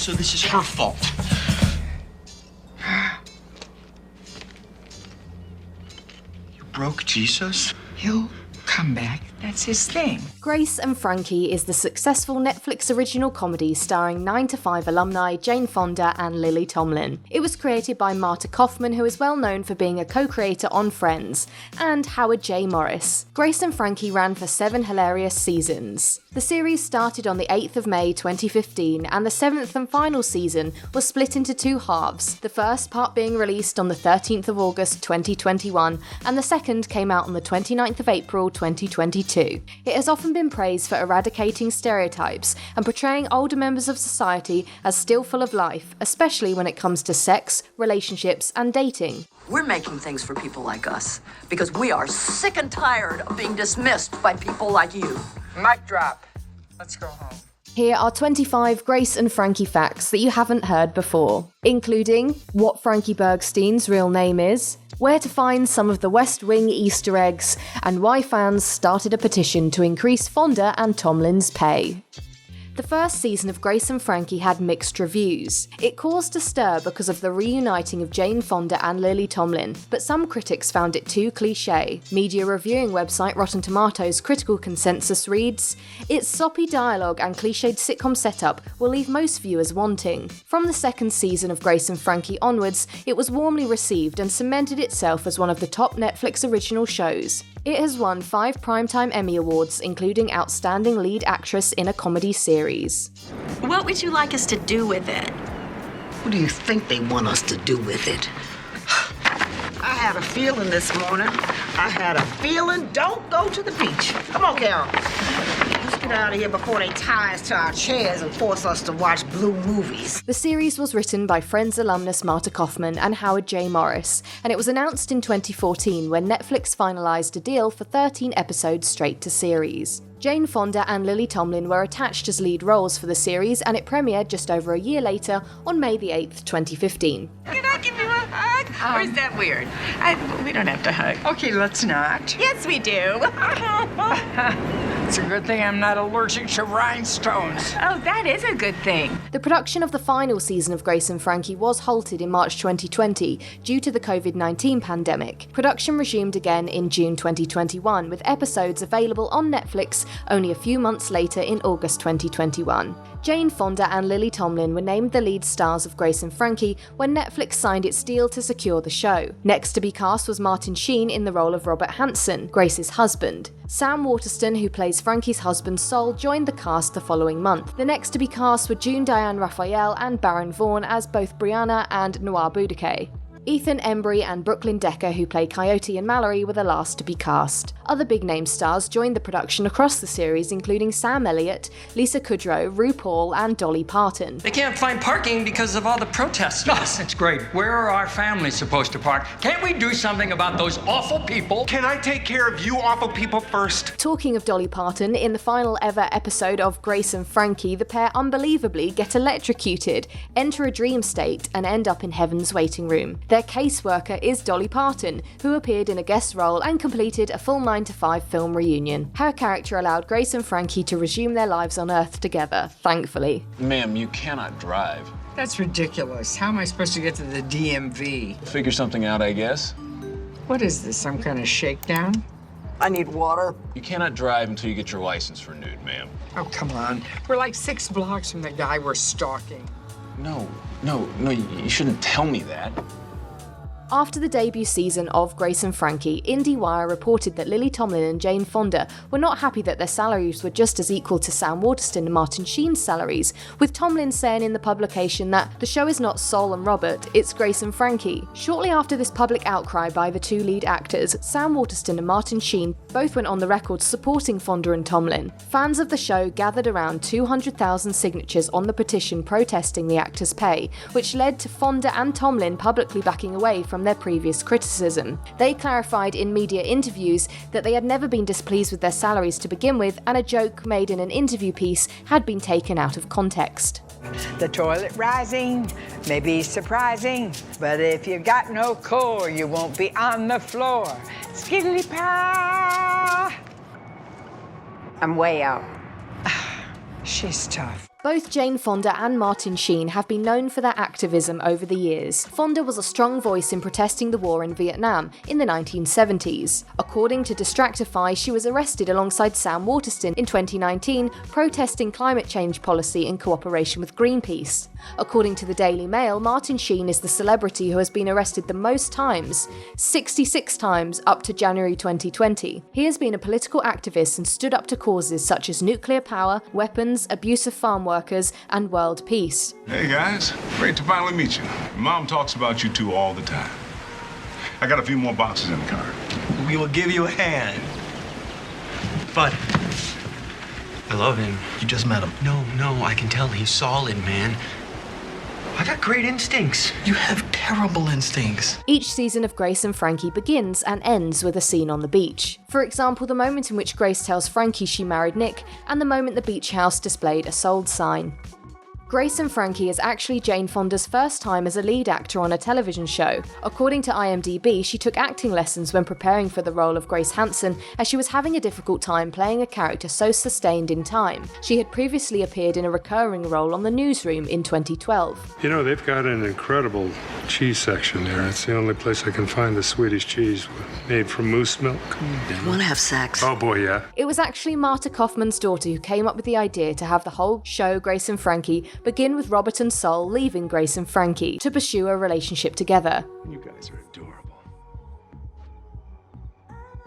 so this is her fault. You broke Jesus? He'll come back. That's his thing. Grace and Frankie is the successful Netflix original comedy starring 9 to 5 alumni Jane Fonda and Lily Tomlin. It was created by Marta Kaufman, who is well known for being a co-creator on Friends, and Howard J. Morris. Grace and Frankie ran for 7 hilarious seasons. The series started on the 8th of May 2015, and the 7th and final season was split into 2 halves, the first part being released on the 13th of August 2021, and the second came out on the 29th of April 2022. It has often been praised for eradicating stereotypes and portraying older members of society as still full of life, especially when it comes to sex, relationships, and dating. We're making things for people like us because we are sick and tired of being dismissed by people like you. Mic drop. Let's go home. Here are 25 Grace and Frankie facts that you haven't heard before, including what Frankie Bergstein's real name is, where to find some of the West Wing Easter eggs, and why fans started a petition to increase Fonda and Tomlin's pay. The first season of Grace and Frankie had mixed reviews. It caused a stir because of the reuniting of Jane Fonda and Lily Tomlin, but some critics found it too cliché. Media reviewing website Rotten Tomatoes' critical consensus reads, "Its sloppy dialogue and cliched sitcom setup will leave most viewers wanting." From the second season of Grace and Frankie onwards, it was warmly received and cemented itself as one of the top Netflix original shows. It has won 5 Primetime Emmy Awards, including Outstanding Lead Actress in a Comedy Series. What would you like us to do with it? What do you think they want us to do with it? I had a feeling this morning. I had a feeling. Don't go to the beach. Come on, Carol. Let's get out of here before they tie us to our chairs and force us to watch blue movies. The series was written by Friends alumnus Marta Kaufman and Howard J. Morris, and it was announced in 2014 when Netflix finalised a deal for 13 episodes straight to series. Jane Fonda and Lily Tomlin were attached as lead roles for the series, and it premiered just over a year later on May the 8th, 2015. Can I give you a hug? Or is that weird? We don't have to hug. Okay, let's not. Yes, we do. It's a good thing I'm not allergic to rhinestones. Oh, that is a good thing. The production of the final season of Grace and Frankie was halted in March 2020 due to the COVID-19 pandemic. Production resumed again in June 2021, with episodes available on Netflix only a few months later in August 2021. Jane Fonda and Lily Tomlin were named the lead stars of Grace and Frankie when Netflix signed its deal to secure the show. Next to be cast was Martin Sheen in the role of Robert Hansen, Grace's husband. Sam Waterston, who plays Frankie's husband Sol, joined the cast the following month. The next to be cast were June Diane Raphael and Baron Vaughn as both Brianna and Noir Boudica. Ethan Embry and Brooklyn Decker, who play Coyote and Mallory, were the last to be cast. Other big-name stars joined the production across the series, including Sam Elliott, Lisa Kudrow, RuPaul, and Dolly Parton. They can't find parking because of all the protesters. Oh, that's great. Where are our families supposed to park? Can't we do something about those awful people? Can I take care of you awful people first? Talking of Dolly Parton, in the final ever episode of Grace and Frankie, the pair unbelievably get electrocuted, enter a dream state, and end up in heaven's waiting room. Their caseworker is Dolly Parton, who appeared in a guest role and completed a full 9 to 5 film reunion. Her character allowed Grace and Frankie to resume their lives on Earth together, thankfully. Ma'am, you cannot drive. That's ridiculous. How am I supposed to get to the DMV? Figure something out, I guess. What is this, some kind of shakedown? I need water. You cannot drive until you get your license renewed, ma'am. Oh, come on. We're like 6 blocks from the guy we're stalking. No, you shouldn't tell me that. After the debut season of Grace and Frankie, IndieWire reported that Lily Tomlin and Jane Fonda were not happy that their salaries were just as equal to Sam Waterston and Martin Sheen's salaries, with Tomlin saying in the publication that the show is not Sol and Robert, it's Grace and Frankie. Shortly after this public outcry by the 2 lead actors, Sam Waterston and Martin Sheen both went on the record supporting Fonda and Tomlin. Fans of the show gathered around 200,000 signatures on the petition protesting the actors' pay, which led to Fonda and Tomlin publicly backing away from their previous criticism. They clarified in media interviews that they had never been displeased with their salaries to begin with, and a joke made in an interview piece had been taken out of context. The toilet rising may be surprising, but if you got no core, you won't be on the floor. Skiddly pa! I'm way out. She's tough. Both Jane Fonda and Martin Sheen have been known for their activism over the years. Fonda was a strong voice in protesting the war in Vietnam in the 1970s. According to Distractify, she was arrested alongside Sam Waterston in 2019, protesting climate change policy in cooperation with Greenpeace. According to the Daily Mail, Martin Sheen is the celebrity who has been arrested the most times, 66 times up to January 2020. He has been a political activist and stood up to causes such as nuclear power, weapons, abuse of farm workers, and world peace. Hey guys, great to finally meet you. Mom talks about you two all the time. I got a few more boxes in the car. We will give you a hand. But I love him. You just met him. No, I can tell he's solid, man. I got great instincts. You have terrible instincts. Each season of Grace and Frankie begins and ends with a scene on the beach. For example, the moment in which Grace tells Frankie she married Nick, and the moment the beach house displayed a sold sign. Grace and Frankie is actually Jane Fonda's first time as a lead actor on a television show. According to IMDb, she took acting lessons when preparing for the role of Grace Hanson, as she was having a difficult time playing a character so sustained in time. She had previously appeared in a recurring role on The Newsroom in 2012. You know, they've got an incredible cheese section there. It's the only place I can find the Swedish cheese made from moose milk. Want to have sex? Oh boy, yeah. It was actually Marta Kaufman's daughter who came up with the idea to have the whole show, Grace and Frankie, begin with Robert and Sol leaving Grace and Frankie to pursue a relationship together. You guys are adorable.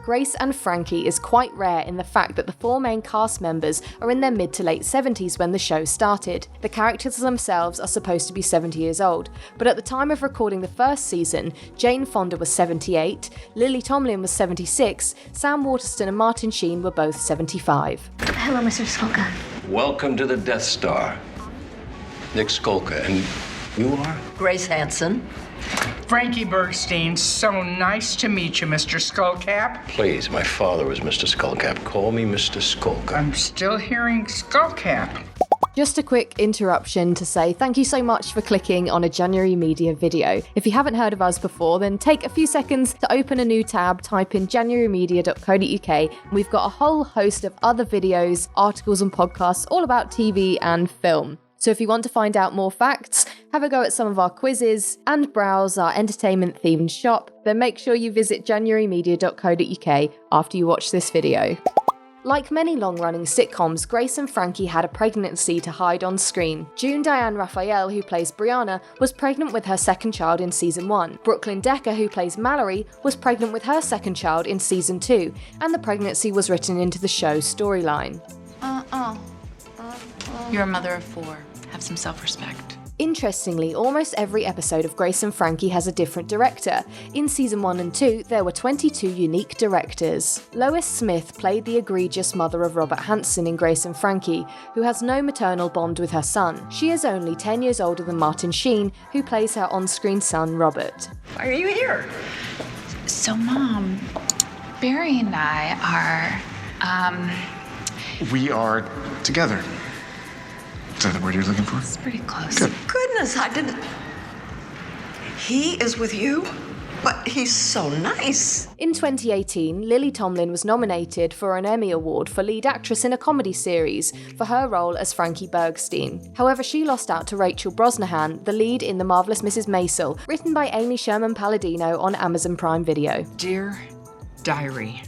Grace and Frankie is quite rare in the fact that the four main cast members are in their mid to late 70s when the show started. The characters themselves are supposed to be 70 years old, but at the time of recording the first season, Jane Fonda was 78, Lily Tomlin was 76, Sam Waterston and Martin Sheen were both 75. Hello, Mr. Skolka. Welcome to the Death Star. Nick Skolka, and you are? Grace Hanson. Frankie Bergstein, so nice to meet you, Mr. Skullcap. Please, my father was Mr. Skullcap. Call me Mr. Skolka. I'm still hearing Skullcap. Just a quick interruption to say thank you so much for clicking on a January Media video. If you haven't heard of us before, then take a few seconds to open a new tab, type in januarymedia.co.uk, and we've got a whole host of other videos, articles and podcasts all about TV and film. So if you want to find out more facts, have a go at some of our quizzes, and browse our entertainment-themed shop, then make sure you visit januarymedia.co.uk after you watch this video. Like many long-running sitcoms, Grace and Frankie had a pregnancy to hide on screen. June Diane Raphael, who plays Brianna, was pregnant with her second child in season 1. Brooklyn Decker, who plays Mallory, was pregnant with her second child in season 2, and the pregnancy was written into the show's storyline. You're a mother of 4. Have some self-respect. Interestingly, almost every episode of Grace and Frankie has a different director. In season 1 and 2, there were 22 unique directors. Lois Smith played the egregious mother of Robert Hanson in Grace and Frankie, who has no maternal bond with her son. She is only 10 years older than Martin Sheen, who plays her on-screen son, Robert. Why are you here? So, Mom, Barry and I are, We are together. Is that the word you're looking for? It's pretty close. Good. Goodness, I didn't. He is with you? But he's so nice. In 2018, Lily Tomlin was nominated for an Emmy Award for lead actress in a comedy series for her role as Frankie Bergstein. However, she lost out to Rachel Brosnahan, the lead in The Marvelous Mrs. Maisel, written by Amy Sherman Palladino on Amazon Prime Video. Dear Diary,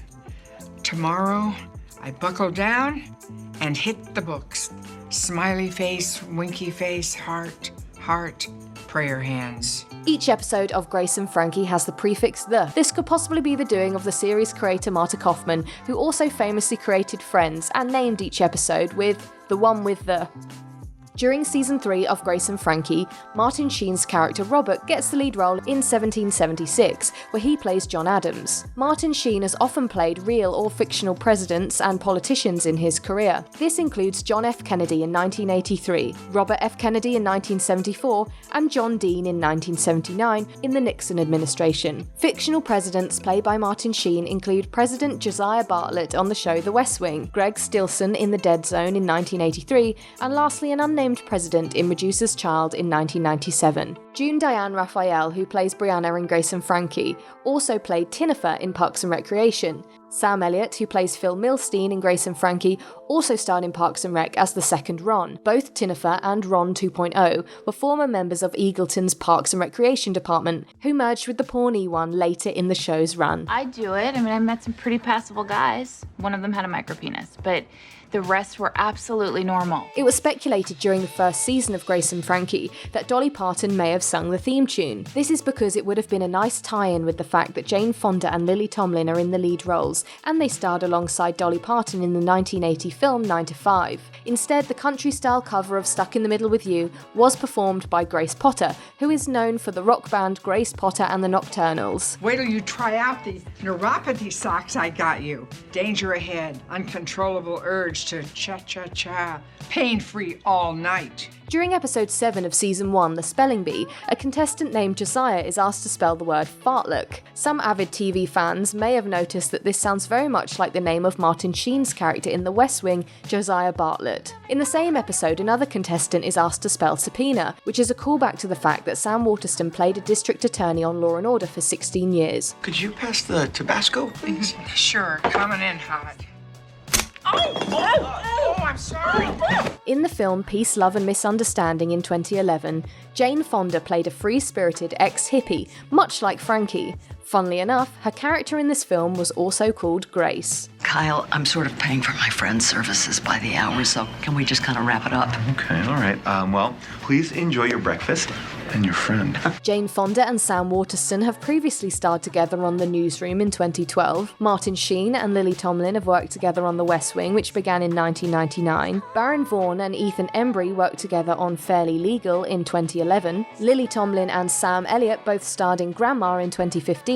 tomorrow I buckle down and hit the books. Smiley face, winky face, heart, heart, prayer hands. Each episode of Grace and Frankie has the prefix the. This could possibly be the doing of the series creator Marta Kaufman, who also famously created Friends and named each episode with the one with the. During season 3 of Grace and Frankie, Martin Sheen's character Robert gets the lead role in 1776, where he plays John Adams. Martin Sheen has often played real or fictional presidents and politicians in his career. This includes John F. Kennedy in 1983, Robert F. Kennedy in 1974, and John Dean in 1979 in the Nixon administration. Fictional presidents played by Martin Sheen include President Josiah Bartlet on the show The West Wing, Greg Stilson in The Dead Zone in 1983, and lastly an unnamed named president in Medusa's Child in 1997. June Diane Raphael, who plays Brianna in Grace and Frankie, also played Tinifer in Parks and Recreation. Sam Elliott, who plays Phil Milstein in Grace and Frankie, also starred in Parks and Rec as the second Ron. Both Tinifer and Ron 2.0 were former members of Eagleton's Parks and Recreation department, who merged with the Pawnee one later in the show's run. I'd do it. I mean, I met some pretty passable guys. One of them had a micropenis, but the rest were absolutely normal. It was speculated during the first season of Grace and Frankie that Dolly Parton may have sung the theme tune. This is because it would have been a nice tie-in with the fact that Jane Fonda and Lily Tomlin are in the lead roles, and they starred alongside Dolly Parton in the 1980 film 9 to 5. Instead, the country-style cover of Stuck in the Middle with You was performed by Grace Potter, who is known for the rock band Grace Potter and the Nocturnals. Wait till you try out these neuropathy socks I got you. Danger ahead, uncontrollable urge to cha-cha-cha, pain-free all night. During episode 7 of season 1, The Spelling Bee, a contestant named Josiah is asked to spell the word fartlek. Some avid TV fans may have noticed that this sounds very much like the name of Martin Sheen's character in The West Wing, Josiah Bartlett. In the same episode, another contestant is asked to spell subpoena, which is a callback to the fact that Sam Waterston played a district attorney on Law & Order for 16 years. Could you pass the Tabasco, please? Sure, coming in hot. Oh, I'm sorry. In the film Peace, Love and Misunderstanding in 2011, Jane Fonda played a free-spirited ex-hippie, much like Frankie. Funnily enough, her character in this film was also called Grace. Kyle, I'm sort of paying for my friend's services by the hour, so can we just kind of wrap it up? Okay, all right. Well, please enjoy your breakfast and your friend. Jane Fonda and Sam Waterston have previously starred together on The Newsroom in 2012. Martin Sheen and Lily Tomlin have worked together on The West Wing, which began in 1999. Baron Vaughn and Ethan Embry worked together on Fairly Legal in 2011. Lily Tomlin and Sam Elliott both starred in Grandma in 2015.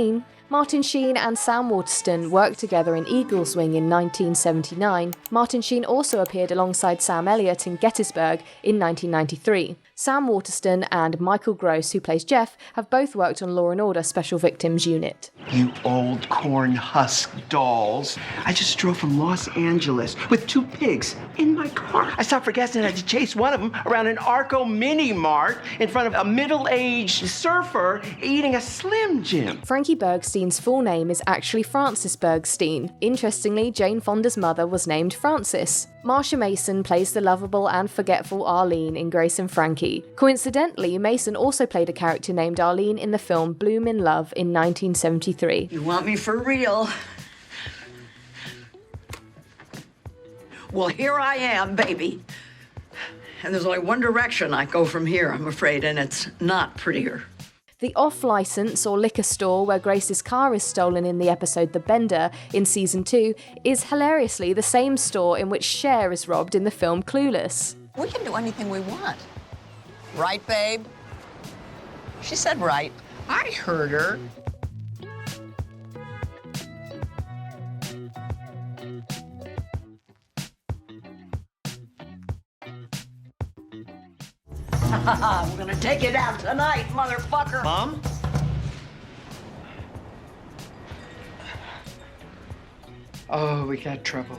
Martin Sheen and Sam Waterston worked together in Eagles Wing in 1979. Martin Sheen also appeared alongside Sam Elliott in Gettysburg in 1993. Sam Waterston and Michael Gross, who plays Jeff, have both worked on Law & Order Special Victims Unit. You old corn husk dolls. I just drove from Los Angeles with 2 pigs in my car. I stopped for gas and had to chase one of them around an Arco Mini Mart in front of a middle-aged surfer eating a Slim Jim. Frankie Bergstein's full name is actually Frances Bergstein. Interestingly, Jane Fonda's mother was named Frances. Marsha Mason plays the lovable and forgetful Arlene in Grace and Frankie. Coincidentally, Mason also played a character named Arlene in the film Bloom in Love in 1973. You want me for real? Well, here I am, baby. And there's only one direction I go from here, I'm afraid, and it's not prettier. The off-license or liquor store where Grace's car is stolen in the episode The Bender in season 2 is hilariously the same store in which Cher is robbed in the film Clueless. We can do anything we want. Right, babe? She said right. I heard her. I'm gonna take it out tonight, motherfucker. Mom? Oh, we got trouble.